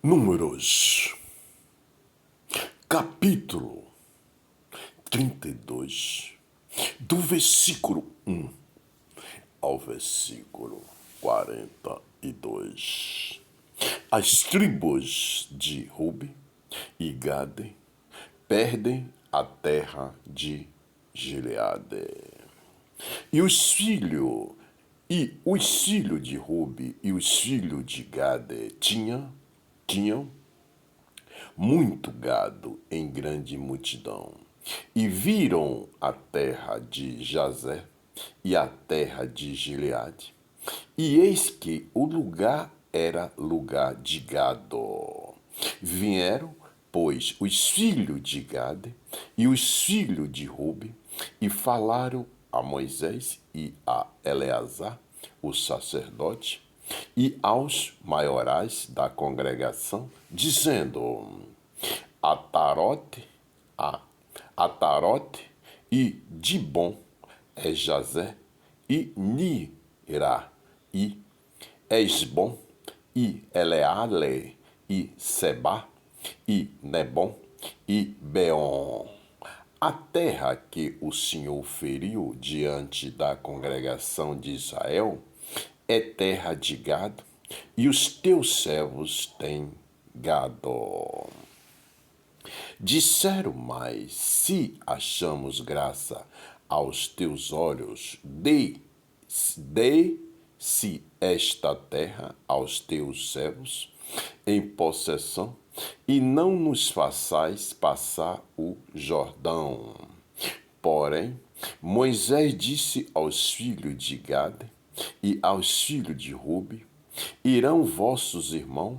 Números, capítulo 32, do versículo 1 ao versículo 42. As tribos de Ruben e Gade perdem a terra de Gileade. E os filhos de Ruben e os filhos de Gade tinham muito gado em grande multidão, e viram a terra de Jazer e a terra de Gileade, e eis que o lugar era lugar de gado. Vieram, pois, os filhos de Gade e os filhos de Ruben, e falaram a Moisés e a Eleazar, o sacerdote, e aos maiorais da congregação, dizendo: Atarote, Atarote e Dibon é Jazer, e Nira, e Esbom, e Eleale, e Seba, e Nebom, e Beon. A terra que o Senhor feriu diante da congregação de Israel é terra de gado, e os teus servos têm gado. Disseram mais: se achamos graça aos teus olhos, dê-se esta terra aos teus servos em possessão, e não nos façais passar o Jordão. Porém, Moisés disse aos filhos de Gade e aos filhos de Ruben: irão vossos irmãos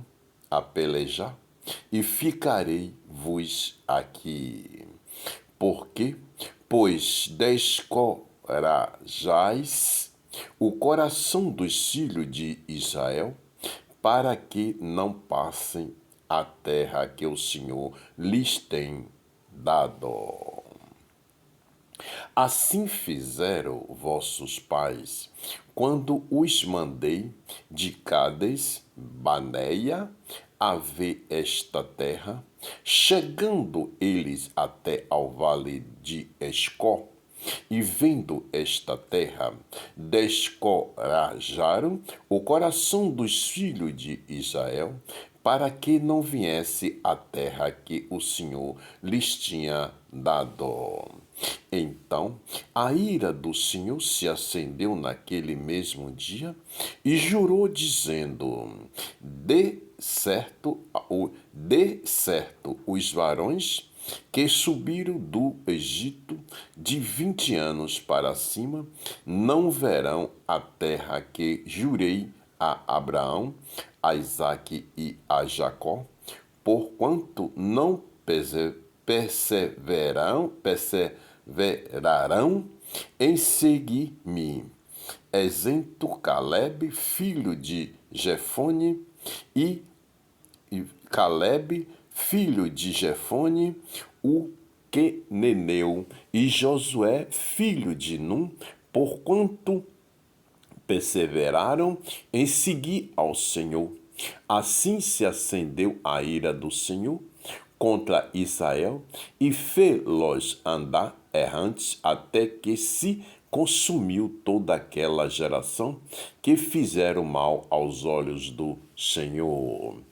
a pelejar, e ficarei-vos aqui. Porque, pois descorajais o coração dos filhos de Israel, para que não passem a terra que o Senhor lhes tem dado. Assim fizeram vossos pais, quando os mandei de Cades Baneia a ver esta terra, chegando eles até ao vale de Escó, e vendo esta terra, descorajaram o coração dos filhos de Israel, para que não viesse a terra que o Senhor lhes tinha dado. Então a ira do Senhor se acendeu naquele mesmo dia, e jurou, dizendo: dê certo os varões que subiram do Egito de 20 anos para cima, não verão a terra que jurei a Abraão, a Isaque e a Jacó, porquanto não perseverarão em seguir-me. Exento Caleb, filho de Jefone, e Caleb, filho de Jefone, o queneneu, e Josué, filho de Num, porquanto perseveraram em seguir ao Senhor. Assim se acendeu a ira do Senhor contra Israel, e fê-los andar errantes, até que se consumiu toda aquela geração que fizeram mal aos olhos do Senhor.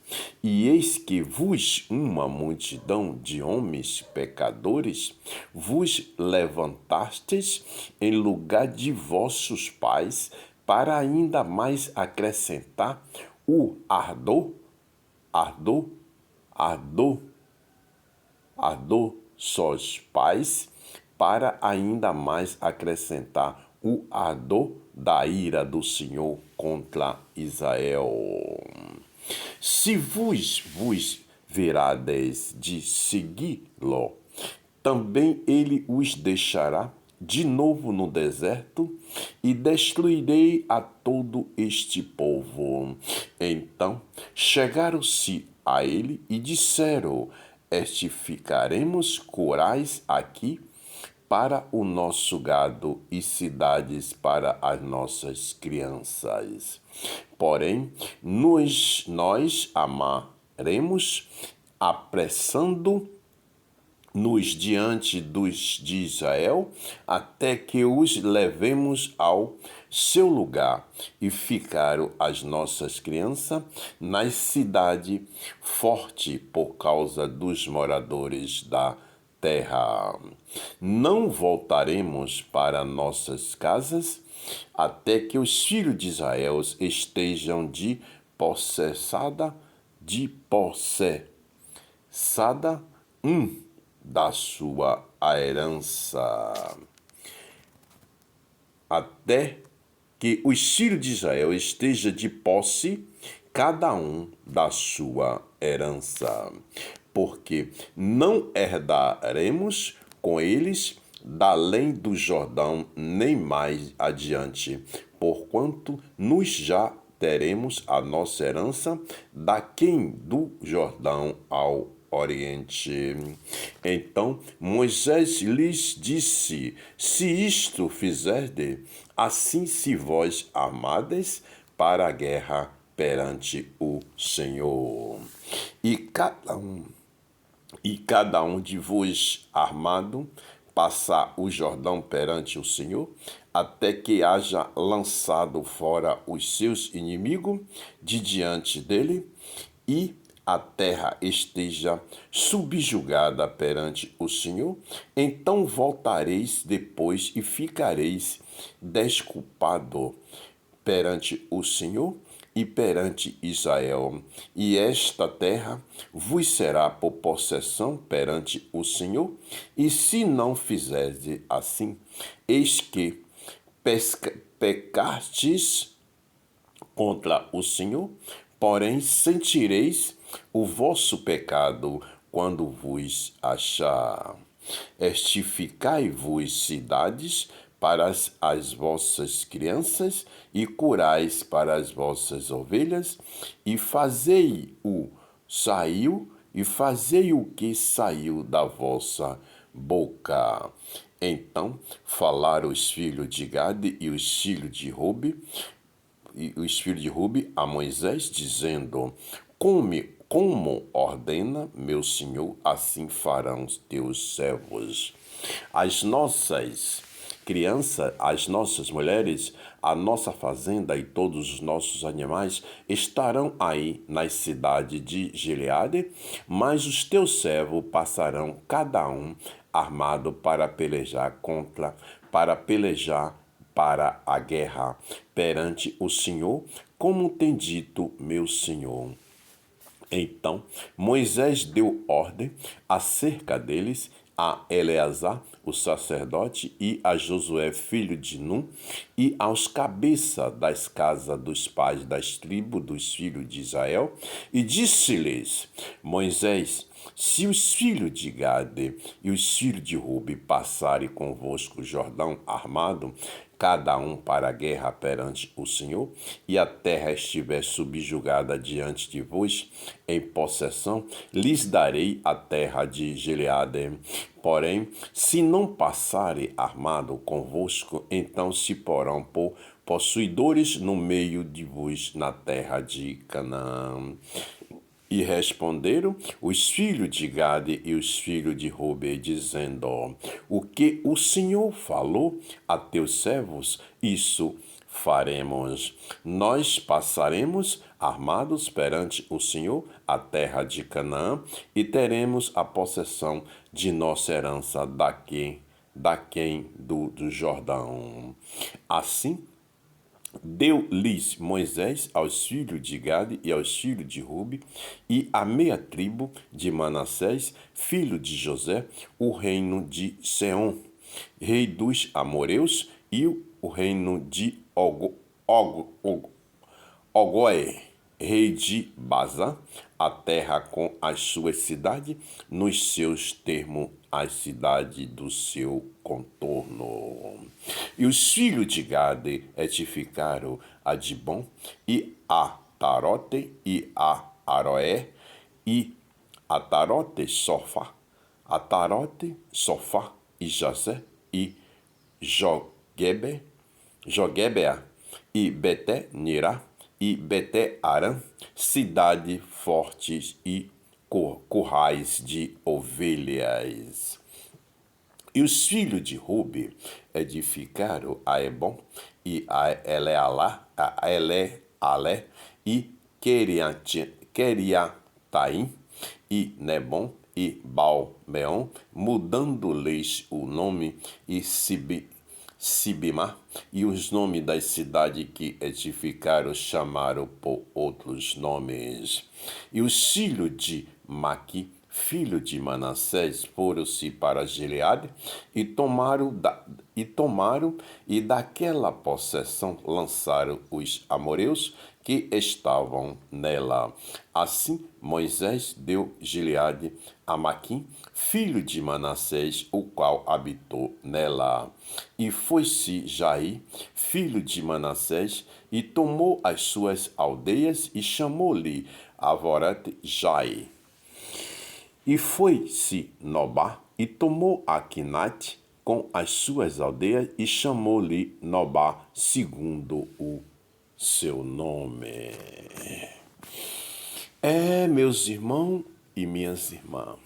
E eis que vos uma multidão de homens pecadores vos levantastes em lugar de vossos pais, para ainda mais acrescentar o ardor sós pais, para ainda mais acrescentar o ardor da ira do Senhor contra Israel. Se vos virades de segui-lo, também ele os deixará de novo no deserto, e destruirei a todo este povo. Então chegaram-se a ele e disseram: ficaremos corais aqui para o nosso gado e cidades para as nossas crianças. Porém, nós voltaremos apressando-nos diante de Israel, até que os levemos ao seu lugar, e ficaram as nossas crianças na cidade forte por causa dos moradores da terra. Não voltaremos para nossas casas, até que os filhos de Israel estejam possessada da sua herança, até que os filhos de Israel esteja de posse, cada um da sua herança, porque não herdaremos com eles da além do Jordão, nem mais adiante, porquanto nos já teremos a nossa herança daquém do Jordão ao Oriente. Então Moisés lhes disse: Se isto fizerdes, assim se vós armades para a guerra perante o Senhor. E cada um de vos armado passar o Jordão perante o Senhor, até que haja lançado fora os seus inimigos de diante dele, e a terra esteja subjugada perante o Senhor, então voltareis depois e ficareis desculpado perante o Senhor e perante Israel, e esta terra vos será por possessão perante o Senhor, e se não fizerdes assim, eis que pecastes contra o Senhor, porém sentireis o vosso pecado quando vos achar. Estificai-vos cidades para as vossas crianças, e curais para as vossas ovelhas, e fazei o que saiu da vossa boca. Então falaram os filhos de Gade e os filhos de Rubi, a Moisés, dizendo: como ordena meu senhor, assim farão teus servos. As nossas crianças, as nossas mulheres, a nossa fazenda e todos os nossos animais estarão aí nas cidades de Gileade, mas os teus servos passarão cada um armado para pelejar para a guerra perante o Senhor, como tem dito meu senhor. Então Moisés deu ordem acerca deles a Eleazar, o sacerdote, e a Josué, filho de Num, e aos cabeças das casas dos pais das tribos dos filhos de Israel, e disse-lhes Moisés: se os filhos de Gade e os filhos de Rubi passarem convosco o Jordão armado, cada um para a guerra perante o Senhor, e a terra estiver subjugada diante de vós, em possessão, lhes darei a terra de Gileade. Porém, se não passarem armado convosco, então se porão por possuidores no meio de vos na terra de Canaã. E responderam os filhos de Gade e os filhos de Ruben, dizendo: o que o Senhor falou a teus servos, isso faremos. Nós passaremos armados perante o Senhor a terra de Canaã, e teremos a possessão de nossa herança daquém do Jordão. Assim deu-lhes Moisés aos filhos de Gade e aos filhos de Rubi, e à meia tribo de Manassés, filho de José, o reino de Seom, rei dos amoreus, e o reino de Ogói, rei de Bazã, a terra com as suas cidades, nos seus termos, as cidades do seu contorno. E os filhos de Gade edificaram a Dibon, e a Tarote, e a Aroé, e a Tarote Sofá, e Jazé, e Joguebea, e Beté Nirá, e Bete-Arã, cidade fortes e currais de ovelhas. E os filhos de Rubi edificaram a Hebron e a Elealé e Queriataim e Nebom e Baal-meon, mudando-lhes o nome, e Sibimá, e os nomes das cidades que edificaram chamaram por outros nomes. E os filhos de Maqui, filho de Manassés, foram-se para Gileade e tomaram e daquela possessão lançaram os amoreus que estavam nela. Assim Moisés deu Gileade a Maquim, filho de Manassés, o qual habitou nela. E foi-se Jair, filho de Manassés, e tomou as suas aldeias e chamou-lhe Avorat-Jair. E foi-se Nobá e tomou Aquinate com as suas aldeias e chamou-lhe Nobá, segundo o seu nome. Meus irmãos e minhas irmãs,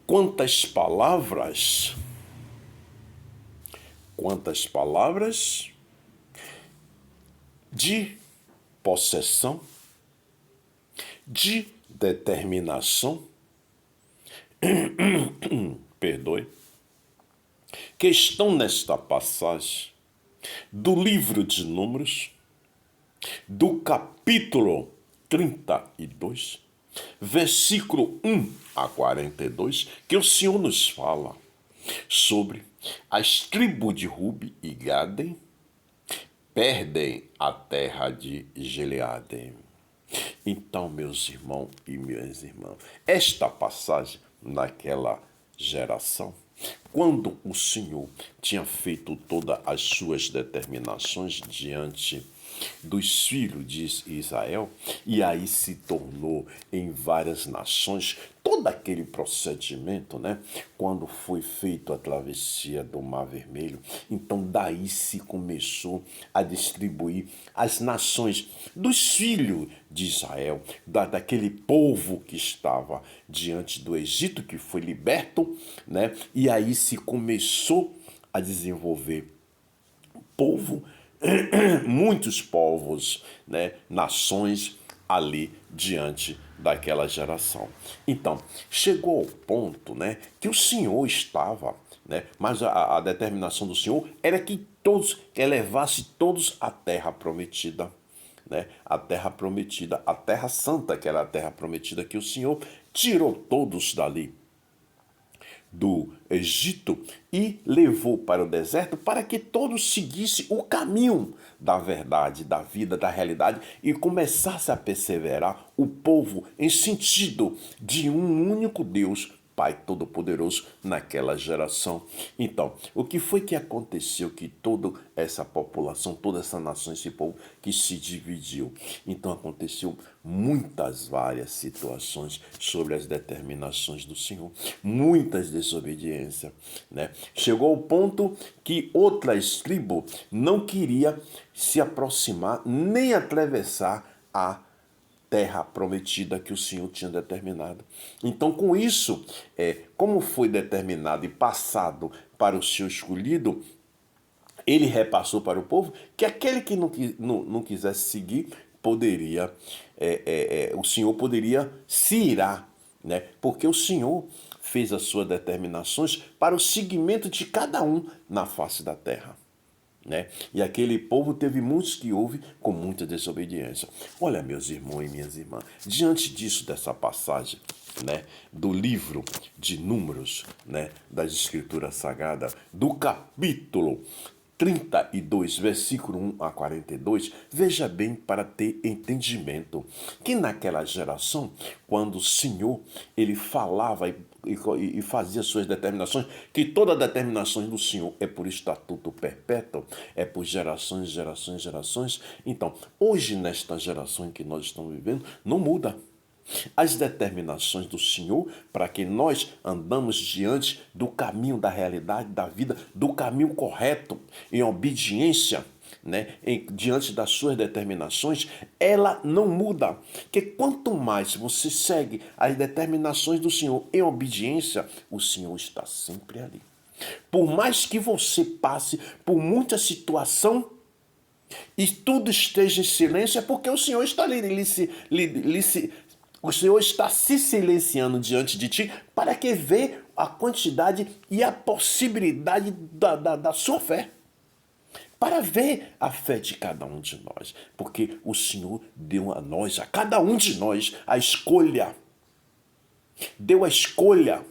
quantas palavras de possessão, de determinação, perdoe, que estão nesta passagem do livro de Números, do capítulo 32, versículo 1 a 42, que o Senhor nos fala sobre as tribos de Rubi e Gade perdem a terra de Gileade. Então, meus irmãos e minhas irmãs, esta passagem naquela geração, quando o Senhor tinha feito todas as suas determinações diante dos filhos de Israel, e aí se tornou em várias nações todo aquele procedimento, né? Quando foi feito a travessia do Mar Vermelho, então daí se começou a distribuir as nações dos filhos de Israel, daquele povo que estava diante do Egito, que foi liberto, né? E aí se começou a desenvolver povo, muitos povos, né, nações ali diante daquela geração. Então, chegou ao ponto, né, que o Senhor estava, né, mas a determinação do Senhor era que levasse todos à terra prometida, né, a terra prometida, a terra santa, que era a terra prometida, que o Senhor tirou todos dali do Egito e levou para o deserto para que todos seguissem o caminho da verdade, da vida, da realidade e começasse a perseverar o povo em sentido de um único Deus, Pai Todo-Poderoso, naquela geração. Então, o que foi que aconteceu que toda essa população, toda essa nação, esse povo que se dividiu? Então, aconteceu muitas, várias situações sobre as determinações do Senhor, muitas desobediências, né? Chegou ao ponto que outras tribos não queriam se aproximar nem atravessar a terra prometida que o Senhor tinha determinado. Então, com isso, como foi determinado e passado para o seu escolhido, ele repassou para o povo que aquele que não quisesse seguir poderia, o Senhor poderia se irar, né? Porque o Senhor fez as suas determinações para o seguimento de cada um na face da terra, né? E aquele povo teve muitos que houve com muita desobediência. Olha, meus irmãos e minhas irmãs, diante disso, dessa passagem, né, do livro de Números, né, das Escrituras Sagradas, do capítulo 32, versículo 1 a 42, veja bem para ter entendimento que naquela geração, quando o Senhor ele falava e fazia suas determinações, que todas as determinações do Senhor é por estatuto perpétuo, é por gerações, gerações, gerações. Então, hoje nesta geração em que nós estamos vivendo, não muda. As determinações do Senhor para que nós andamos diante do caminho da realidade da vida, do caminho correto, em obediência, né, diante das suas determinações, ela não muda. Porque quanto mais você segue as determinações do Senhor em obediência, o Senhor está sempre ali. Por mais que você passe por muita situação e tudo esteja em silêncio, é porque o Senhor está ali, o Senhor está se silenciando diante de ti para que vê a quantidade e a possibilidade da sua fé. Para ver a fé de cada um de nós. Porque o Senhor deu a nós, a cada um de nós, a escolha. Deu a escolha.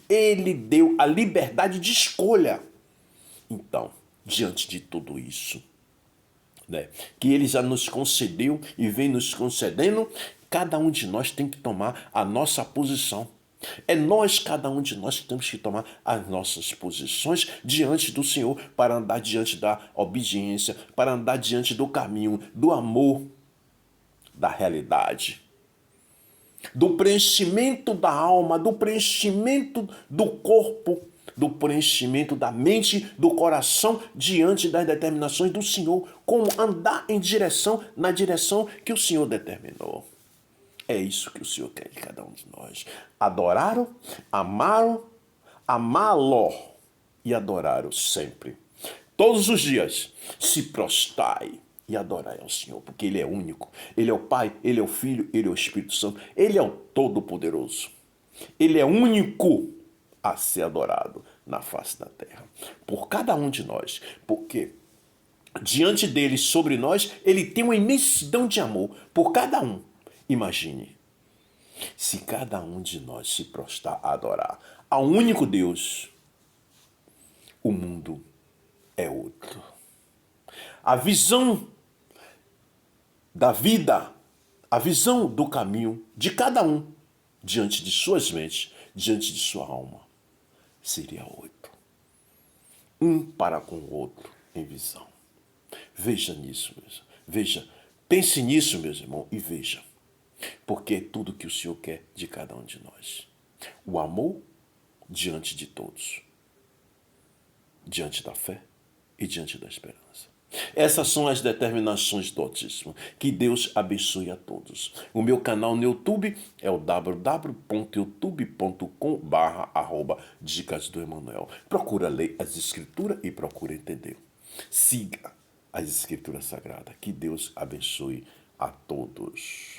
Ele deu a liberdade de escolha. Então, diante de tudo isso, né, que ele já nos concedeu e vem nos concedendo, cada um de nós tem que tomar a nossa posição. É nós, cada um de nós, que temos que tomar as nossas posições diante do Senhor para andar diante da obediência, para andar diante do caminho, do amor, da realidade, do preenchimento da alma, do preenchimento do corpo, do preenchimento da mente, do coração, diante das determinações do Senhor, como andar na direção que o Senhor determinou. É isso que o Senhor quer de cada um de nós. Adorar-o, amá-lo, amá-lo e adorar-o sempre. Todos os dias, se prostrai e adorai ao Senhor, porque Ele é único. Ele é o Pai, Ele é o Filho, Ele é o Espírito Santo. Ele é o Todo-Poderoso. Ele é único a ser adorado na face da terra. Por cada um de nós. Porque diante dele, sobre nós, Ele tem uma imensidão de amor por cada um. Imagine, se cada um de nós se prostrar a adorar ao único Deus, o mundo é outro. A visão da vida, a visão do caminho de cada um, diante de suas mentes, diante de sua alma, seria outro. Um para com o outro em visão. Veja nisso, meus. Veja, pense nisso, meus irmãos, e veja. Porque é tudo que o Senhor quer de cada um de nós. O amor diante de todos. Diante da fé e diante da esperança. Essas são as determinações do Altíssimo. Que Deus abençoe a todos. O meu canal no YouTube é o www.youtube.com/dicas do Emanuel. Procura ler as Escrituras e procura entender. Siga as Escrituras Sagradas. Que Deus abençoe a todos.